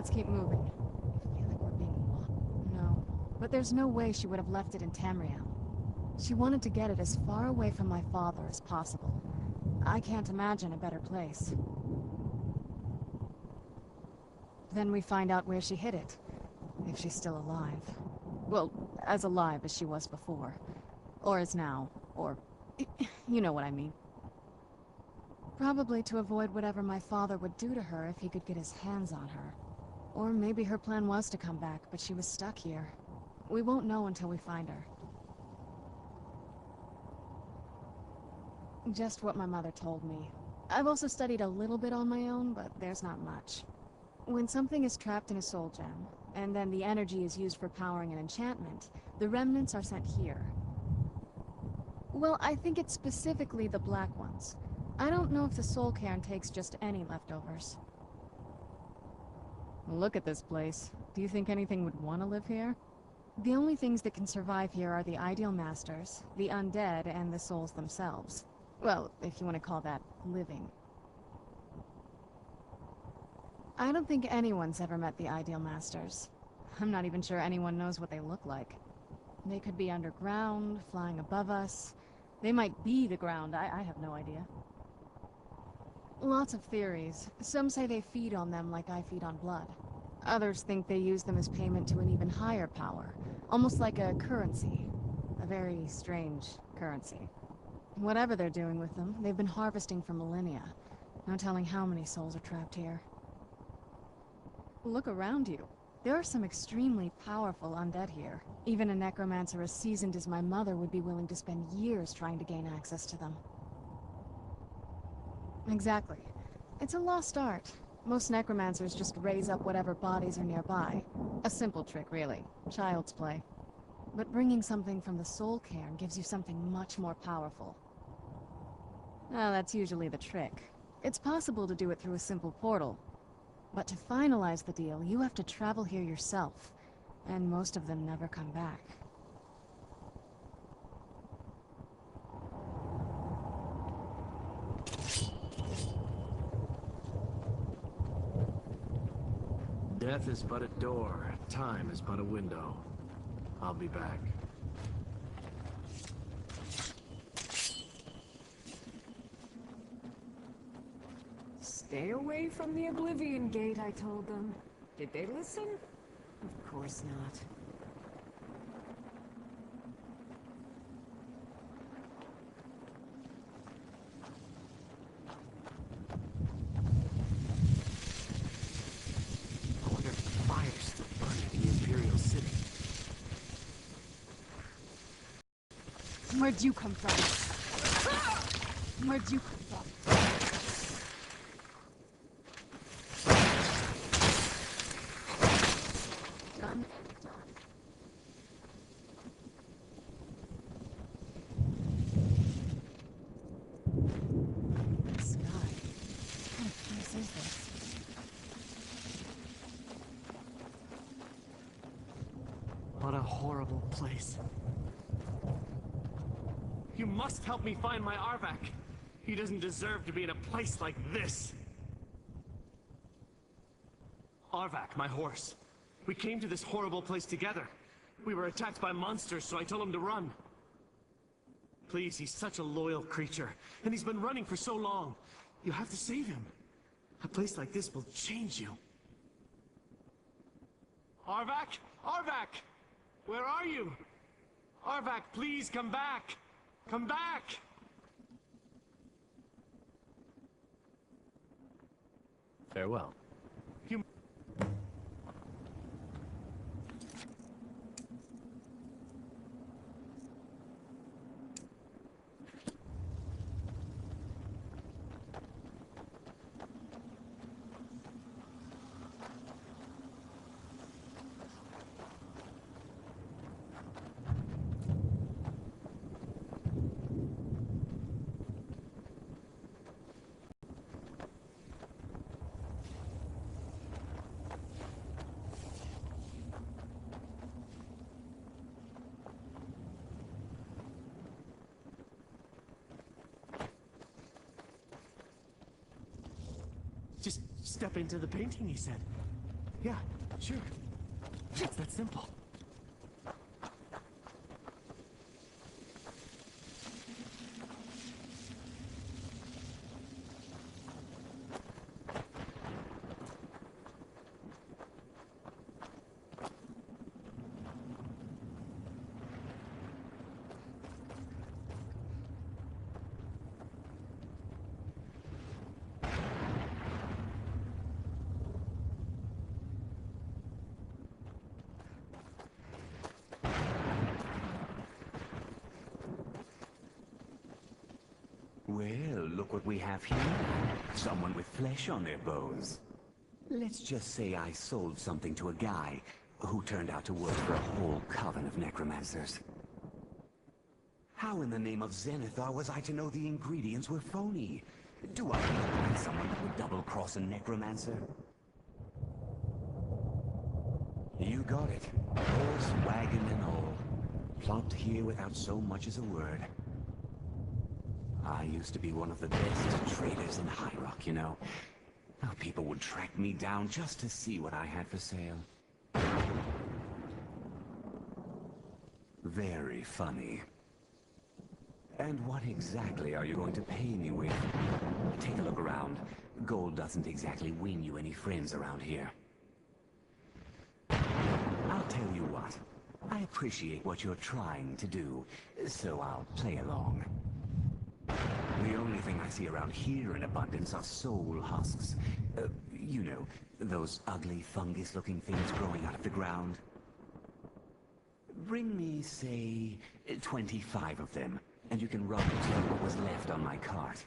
Let's keep moving. I feel like we're being watched. No. But there's no way she would have left it in Tamriel. She wanted to get it as far away from my father as possible. I can't imagine a better place. Then we find out where she hid it. If she's still alive. Well, as alive as she was before. Or is now. Or... you know what I mean. Probably to avoid whatever my father would do to her if he could get his hands on her. Or maybe her plan was to come back, but she was stuck here. We won't know until we find her. Just what my mother told me. I've also studied a little bit on my own, but there's not much. When something is trapped in a soul gem, and then the energy is used for powering an enchantment, the remnants are sent here. Well, I think it's specifically the black ones. I don't know if the soul cairn takes just any leftovers. Look at this place. Do you think anything would want to live here? The only things that can survive here are the ideal masters, the undead, and the souls themselves. Well, if you want to call that living. I don't think anyone's ever met the ideal masters. I'm not even sure anyone knows what they look like. They could be underground, flying above us. They might be the ground, I have no idea. Lots of theories. Some say they feed on them like I feed on blood. Others think they use them as payment to an even higher power. Almost like a currency. A very strange currency. Whatever they're doing with them, they've been harvesting for millennia. No telling how many souls are trapped here. Look around you. There are some extremely powerful undead here. Even a necromancer as seasoned as my mother would be willing to spend years trying to gain access to them. Exactly. It's a lost art. Most necromancers just raise up whatever bodies are nearby. A simple trick, really. Child's play. But bringing something from the soul cairn gives you something much more powerful. Well, that's usually the trick. It's possible to do it through a simple portal. But to finalize the deal, you have to travel here yourself. And most of them never come back. Death is but a door, time is but a window. I'll be back. Stay away from the Oblivion Gate, I told them. Did they listen? Of course not. I wonder if the fire's still burning in the Imperial City. Where'd you come from? Where'd you come from? Done. Sky. What kind of place is this? What a horrible place. You must help me find my Arvak. He doesn't deserve to be in a place like this. Arvak, my horse. We came to this horrible place together. We were attacked by monsters, so I told him to run. Please, he's such a loyal creature, and he's been running for so long. You have to save him. A place like this will change you. Arvak? Arvak! Where are you? Arvak, please come back! Come back! Farewell. You... Just step into the painting, he said. Yeah, sure. It's that simple. Well, look what we have here. Someone with flesh on their bones. Let's just say I sold something to a guy who turned out to work for a whole coven of necromancers. How in the name of Zenithar was I to know the ingredients were phony? Do I look like someone that would double-cross a necromancer? You got it. Horse, wagon, and all. Plopped here without so much as a word. I used to be one of the best traders in High Rock, you know. How people would track me down just to see what I had for sale. Very funny. And what exactly are you going to pay me with? Take a look around. Gold doesn't exactly win you any friends around here. I'll tell you what. I appreciate what you're trying to do, so I'll play along. The only thing I see around here in abundance are soul husks. You know, those ugly fungus-looking things growing out of the ground. Bring me, say, 25 of them, and you can rub it to what was left on my cart.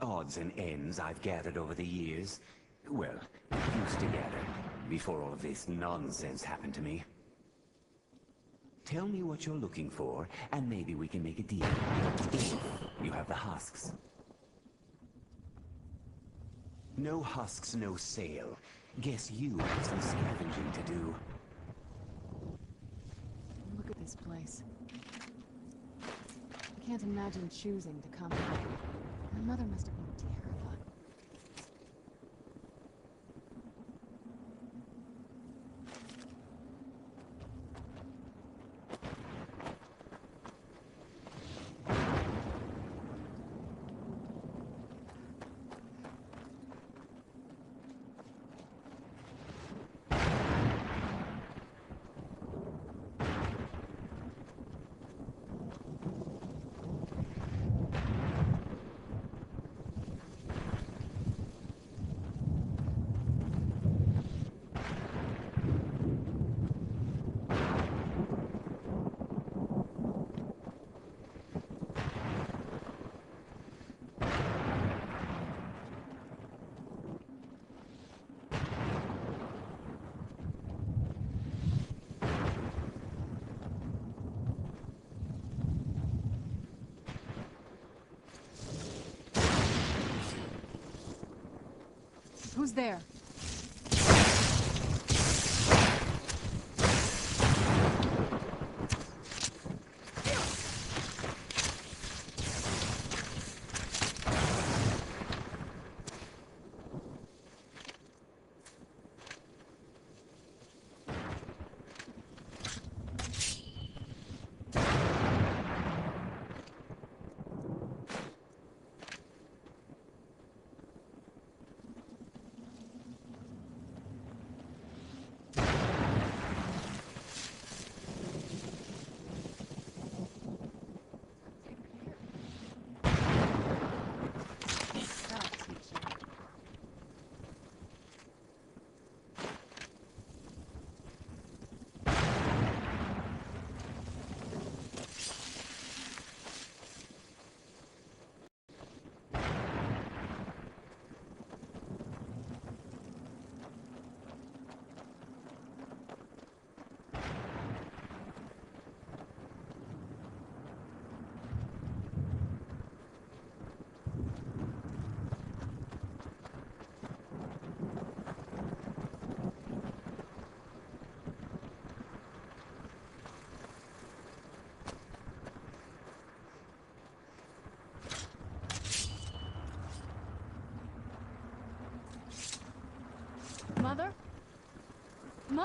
Odds and ends I've gathered over the years. Well, used to gather, before all of this nonsense happened to me. Tell me what you're looking for, and maybe we can make a deal. If you have the husks. No husks, no sale. Guess you have some scavenging to do. Look at this place. I can't imagine choosing to come here. My mother must have been terrified. Who's there?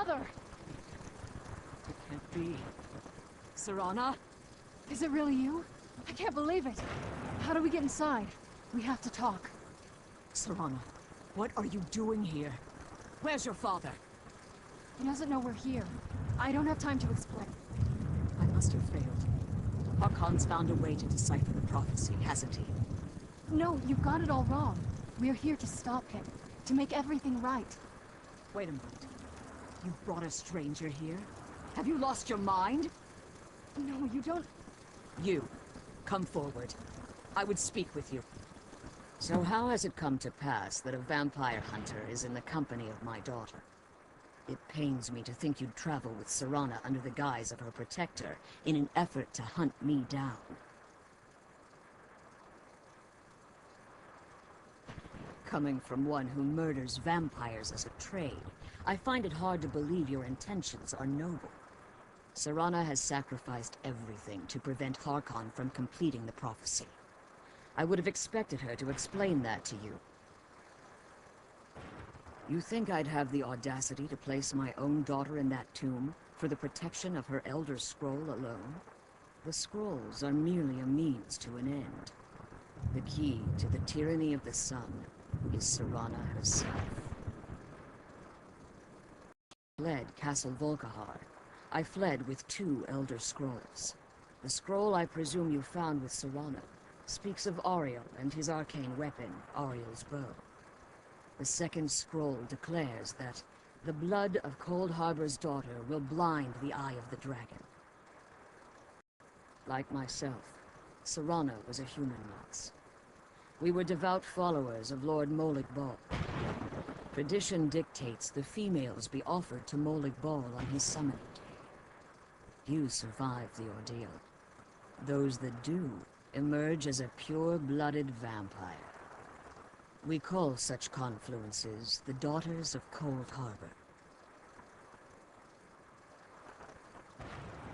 father! It can't be. Serana? Is it really you? I can't believe it. How do we get inside? We have to talk. Serana, what are you doing here? Where's your father? He doesn't know we're here. I don't have time to explain. I must have failed. Harkon's found a way to decipher the prophecy, hasn't he? No, you've got it all wrong. We're here to stop him. To make everything right. Wait a minute. You brought a stranger here? Have you lost your mind? No, you don't... You, come forward. I would speak with you. So how has it come to pass that a vampire hunter is in the company of my daughter? It pains me to think you'd travel with Serana under the guise of her protector in an effort to hunt me down. Coming from one who murders vampires as a trade, I find it hard to believe your intentions are noble. Serana has sacrificed everything to prevent Harkon from completing the prophecy. I would have expected her to explain that to you. You think I'd have the audacity to place my own daughter in that tomb for the protection of her Elder Scroll alone? The scrolls are merely a means to an end. The key to the tyranny of the sun is Serana herself. I fled Castle Volkihar. I fled with 2 Elder Scrolls. The scroll I presume you found with Serana speaks of Auriel and his arcane weapon, Auriel's bow. The second scroll declares that the blood of Cold Harbor's daughter will blind the eye of the dragon. Like myself, Serana was a human once. We were devout followers of Lord Molig Bal. Tradition dictates the females be offered to Molig Bal on his summoning day. You survive the ordeal. Those that do emerge as a pure-blooded vampire. We call such confluences the Daughters of Cold Harbor.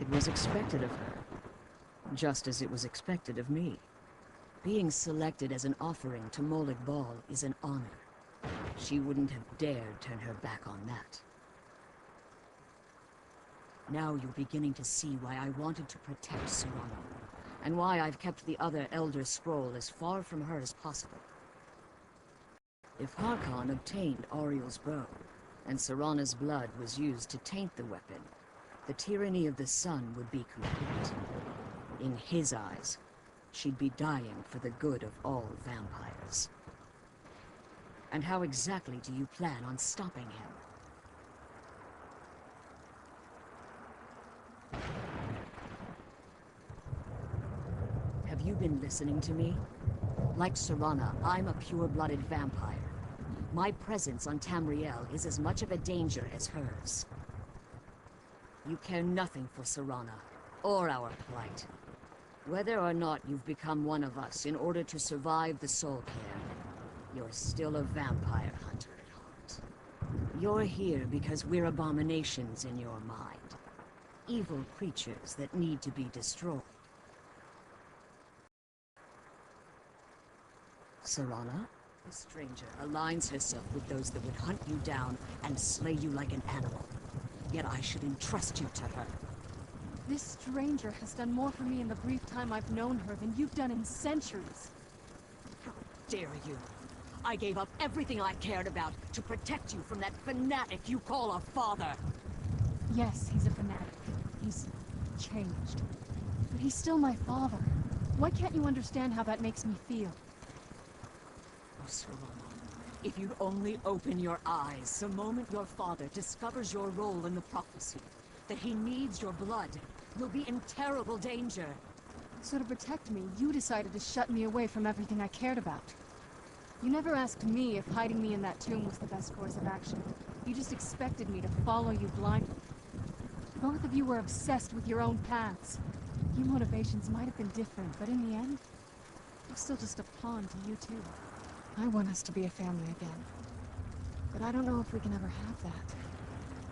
It was expected of her, just as it was expected of me. Being selected as an offering to Molig Bal is an honor. She wouldn't have dared turn her back on that. Now you're beginning to see why I wanted to protect Serana, and why I've kept the other Elder Scroll as far from her as possible. If Harkon obtained Auriel's bow, and Serana's blood was used to taint the weapon, the tyranny of the sun would be complete. In his eyes, she'd be dying for the good of all vampires. And how exactly do you plan on stopping him? Have you been listening to me? Like Serana, I'm a pure-blooded vampire. My presence on Tamriel is as much of a danger as hers. You care nothing for Serana, or our plight. Whether or not you've become one of us in order to survive the Soul Care, you're still a vampire hunter at heart. You're here because we're abominations in your mind. Evil creatures that need to be destroyed. Serana, the stranger, aligns herself with those that would hunt you down and slay you like an animal. Yet I should entrust you to her. This stranger has done more for me in the brief time I've known her than you've done in centuries. How dare you! I gave up everything I cared about to protect you from that fanatic you call a father! Yes, he's a fanatic. He's changed. But he's still my father. Why can't you understand how that makes me feel? Oh, Serana, if you'd only open your eyes the moment your father discovers your role in the prophecy, that he needs your blood, you'll be in terrible danger. So to protect me, you decided to shut me away from everything I cared about. You never asked me if hiding me in that tomb was the best course of action. You just expected me to follow you blindly. Both of you were obsessed with your own paths. Your motivations might have been different, but in the end, I'm still just a pawn to you two. I want us to be a family again. But I don't know if we can ever have that.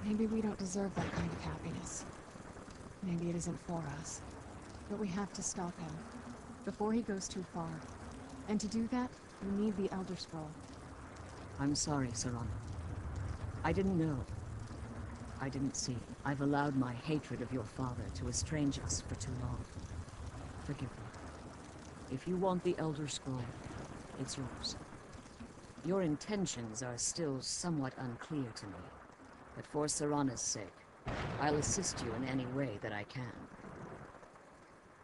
Maybe we don't deserve that kind of happiness. Maybe it isn't for us. But we have to stop him, before he goes too far. And to do that, we need the Elder Scroll. I'm sorry, Serana. I didn't know. I didn't see. I've allowed my hatred of your father to estrange us for too long. Forgive me. If you want the Elder Scroll, it's yours. Your intentions are still somewhat unclear to me, but for Serana's sake, I'll assist you in any way that I can.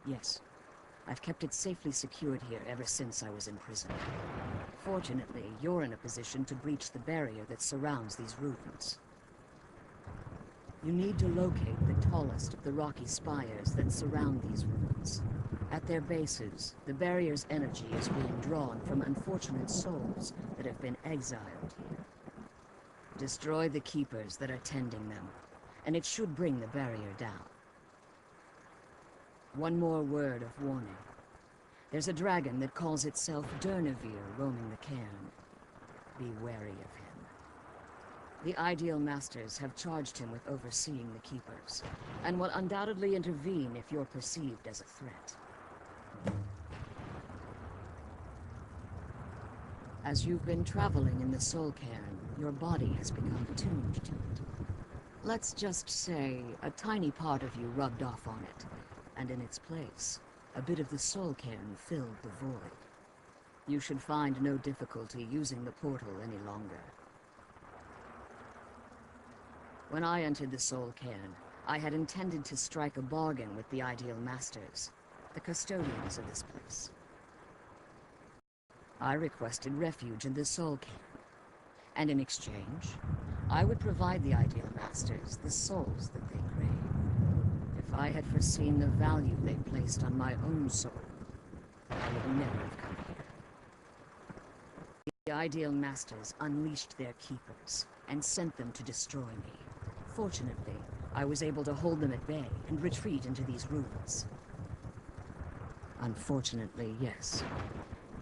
Yes, I've kept it safely secured here ever since I was in prison. Fortunately, you're in a position to breach the barrier that surrounds these ruins. You need to locate the tallest of the rocky spires that surround these ruins. At their bases, the barrier's energy is being drawn from unfortunate souls that have been exiled here. Destroy the keepers that are tending them, and it should bring the barrier down. One more word of warning. There's a dragon that calls itself Durnevere roaming the cairn. Be wary of him. The Ideal Masters have charged him with overseeing the keepers, and will undoubtedly intervene if you're perceived as a threat. As you've been traveling in the Soul Cairn, your body has become attuned to it. Let's just say a tiny part of you rubbed off on it, and in its place, a bit of the Soul Cairn filled the void. You should find no difficulty using the portal any longer. When I entered the Soul Cairn, I had intended to strike a bargain with the Ideal Masters, the custodians of this place. I requested refuge in the Soul Cairn, and in exchange, I would provide the Ideal Masters the souls that they crave. If I had foreseen the value they placed on my own soul, I would never have come here. The Ideal Masters unleashed their keepers and sent them to destroy me. Fortunately, I was able to hold them at bay and retreat into these ruins. Unfortunately, yes.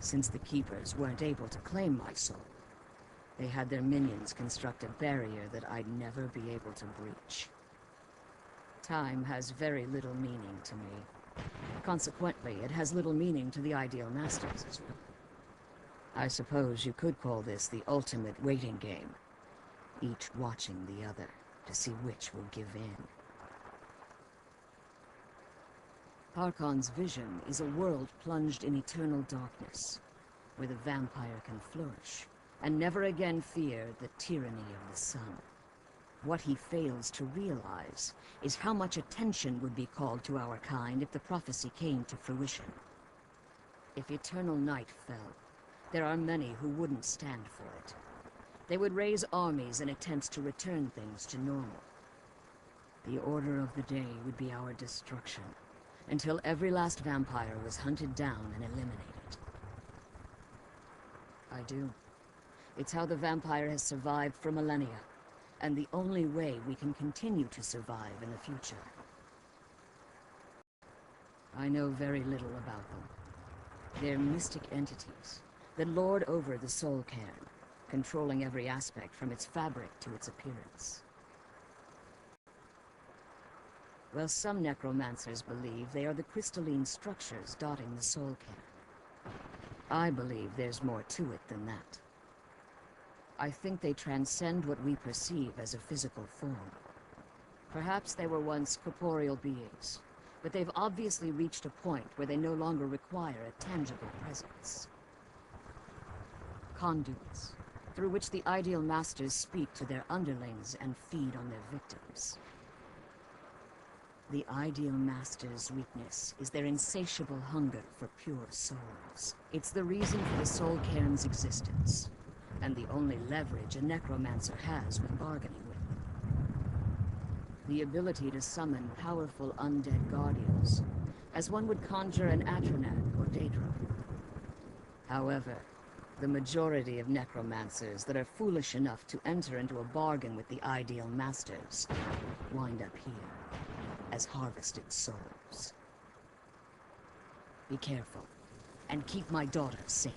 Since the Keepers weren't able to claim my soul, they had their minions construct a barrier that I'd never be able to breach. Time has very little meaning to me. Consequently, it has little meaning to the Ideal Masters as well. I suppose you could call this the ultimate waiting game, each watching the other to see which will give in. Harkon's vision is a world plunged in eternal darkness, where the vampire can flourish, and never again fear the tyranny of the sun. What he fails to realize is how much attention would be called to our kind if the prophecy came to fruition. If eternal night fell, there are many who wouldn't stand for it. They would raise armies in attempts to return things to normal. The order of the day would be our destruction, until every last vampire was hunted down and eliminated. I do. It's how the vampire has survived for millennia, and the only way we can continue to survive in the future. I know very little about them. They're mystic entities that lord over the Soul Cairn, controlling every aspect from its fabric to its appearance. Well, some necromancers believe they are the crystalline structures dotting the Soul Cairn. I believe there's more to it than that. I think they transcend what we perceive as a physical form. Perhaps they were once corporeal beings, but they've obviously reached a point where they no longer require a tangible presence. Conduits, through which the Ideal Masters speak to their underlings and feed on their victims. The Ideal Masters' weakness is their insatiable hunger for pure souls. It's the reason for the Soul Cairn's existence, and the only leverage a necromancer has when bargaining with them. The ability to summon powerful undead guardians, as one would conjure an Atronan or Daedra. However, the majority of necromancers that are foolish enough to enter into a bargain with the Ideal Masters wind up here as harvested souls. Be careful, and keep my daughter safe.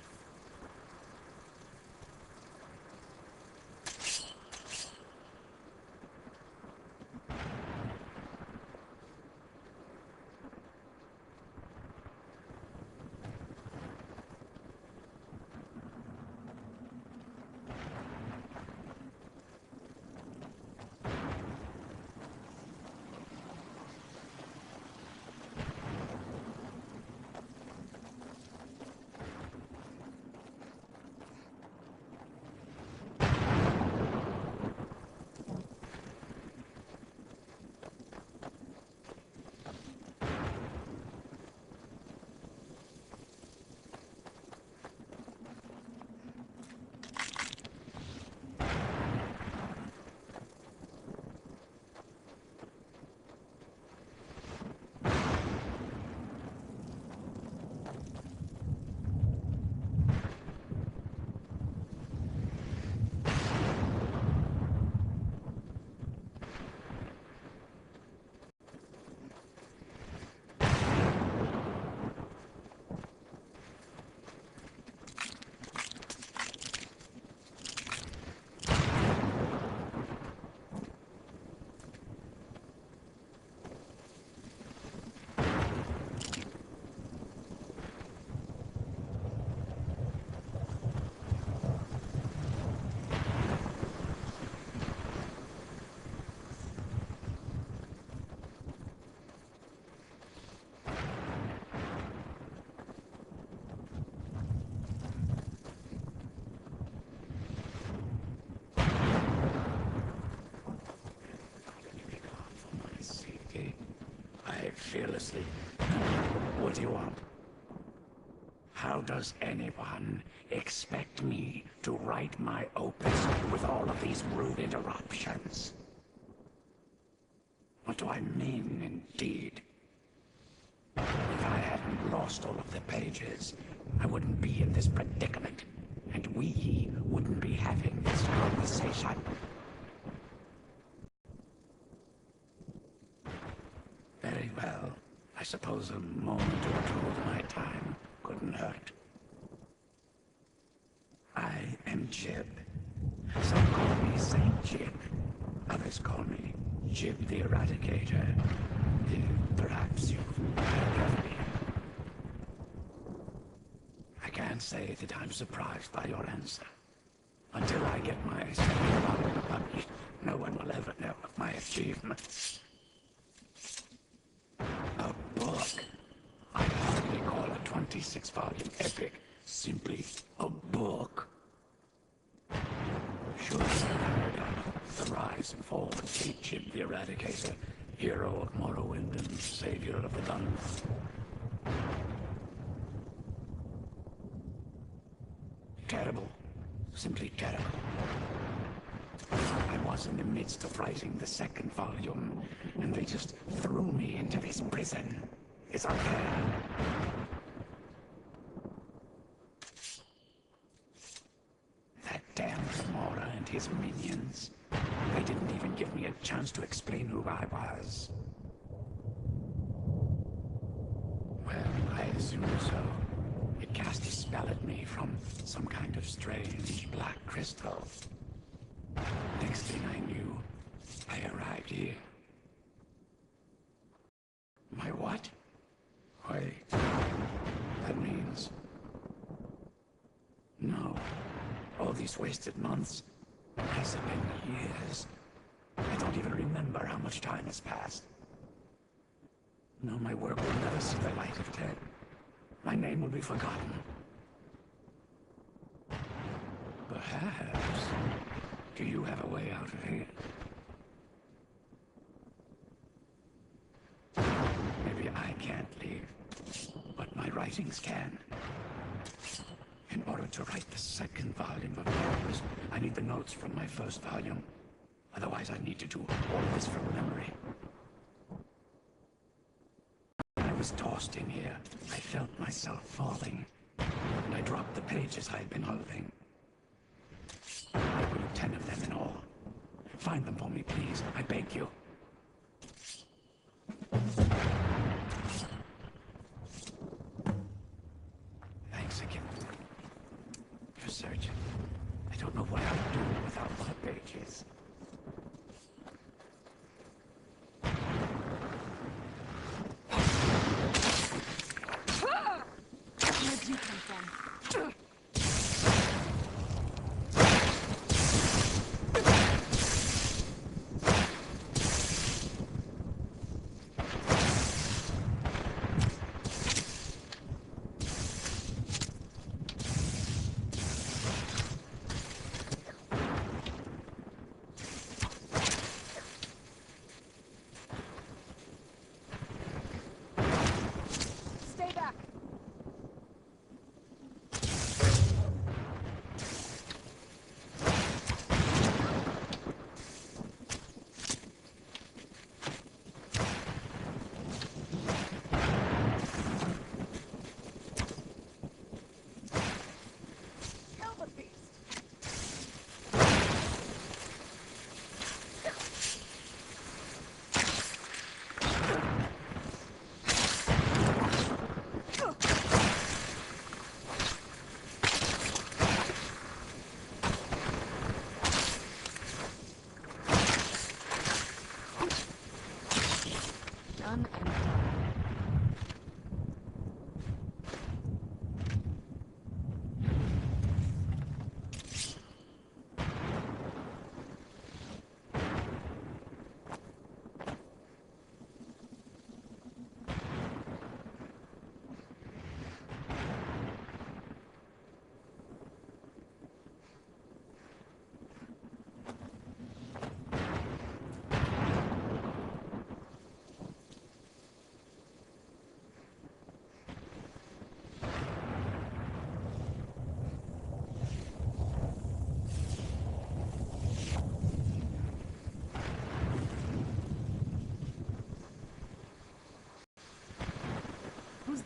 incredulously. What do you want? How does anyone expect me to write my opus with all of these rude interruptions? What do I mean, indeed? If I hadn't lost all of the pages, I wouldn't be in this predicament, and we wouldn't be having this conversation. Very well. I suppose a moment or two of my time couldn't hurt. I am Jib. Some call me Saint Jib. Others call me Jib the Eradicator. Perhaps you've heard of me. I can't say that I'm surprised by your answer. Until I get my second volume published, no one will ever know of my achievements. A book. I hardly call a 26-volume epic simply a book. Surely you've heard of the rise and fall of King Jib the Eradicator, hero of Morrowind and savior of the Dungeons. Terrible. Simply terrible. I was in the midst of writing the second volume, and they just threw me into this prison. It's unfair. That damned Mora and his minions. They didn't even give me a chance to explain who I was. Well, I assume so. It cast a spell at me from some kind of strange black crystal. Next thing I knew, I arrived here. My what? Wait, that means... No. All these wasted months. Has it been years? I don't even remember how much time has passed. No, my work will never see the light of day. My name will be forgotten. Perhaps. Do you have a way out of here? Maybe I can't leave, but my writings can. In order to write the second volume of Opus, I need the notes from my first volume. Otherwise, I need to do all of this from memory. When I was tossed in here, I felt myself falling, and I dropped the pages I had been holding. There were 10 of them in all. Find them for me, please. I beg you. Thanks again for searching. I don't know what I'd do without the pages. Where'd you come from?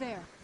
there.